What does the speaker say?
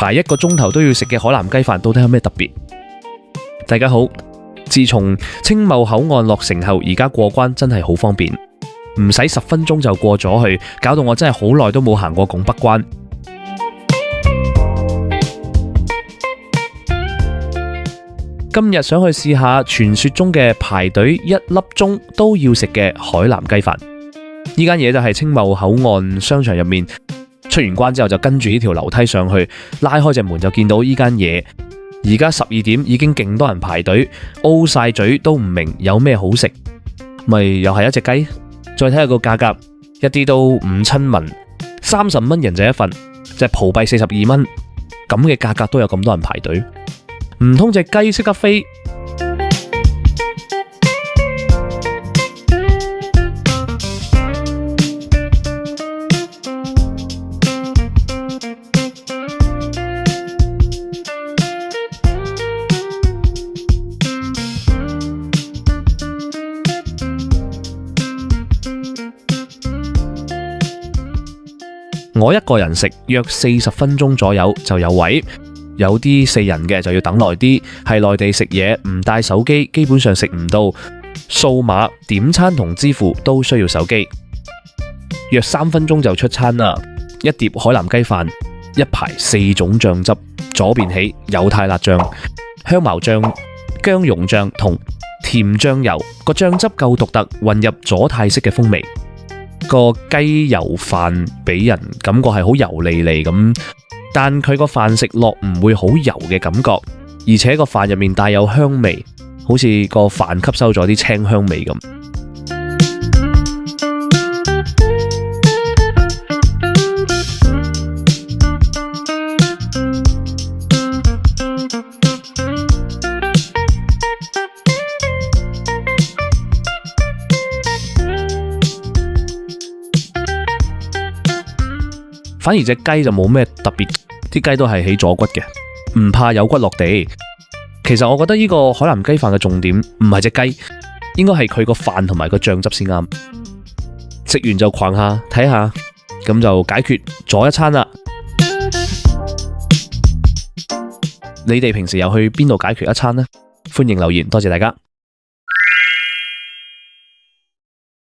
排1個鐘頭都要食嘅海南雞飯到底有咩特別？大家好，自從青茂口岸落成後，而家過關真係好方便，唔使10分鐘就過咗去，搞到我真係好耐都冇行過拱北關。今日想去試下傳說中嘅排隊1粒鐘都要食嘅海南雞飯。呢間嘢就係青茂口岸商場入面，出完關之後就跟住呢條樓梯上去，拉開隻門就見到呢間嘢。而家12點已經勁多人排隊，O晒嘴都唔明有咩好食，咪又係一隻雞。再睇下個價格，一啲都唔親民，30蚊人仔一份，隻葡幣42蚊，咁嘅價格都有咁多人排隊，唔通隻雞識得飛？我一個人食約40分鐘左右就有位，有啲4人嘅就要等耐啲。係內地食嘢唔帶手機，基本上食唔到。掃碼點餐同支付都需要手機。約3分鐘就出餐啦，一碟海南雞飯，一排4種醬汁，左邊起有泰辣醬、香茅醬、薑蓉醬同甜醬油，個醬汁夠獨特，混入左泰式嘅風味。個雞油飯俾人感覺係好油膩膩咁，但佢個飯食落唔會好油嘅感覺，而且個飯入面帶有香味，好似個飯吸收咗啲青香味咁。反而隻雞就冇咩特別，啲雞都係起咗骨嘅，唔怕有骨落地。其實我覺得呢個海南雞飯嘅重點唔係隻雞，應該係佢個飯同埋個醬汁先啱。食完就逛下睇下，咁就解決咗一餐啦。你哋平時又去邊度解決一餐呢？歡迎留言，多謝大家。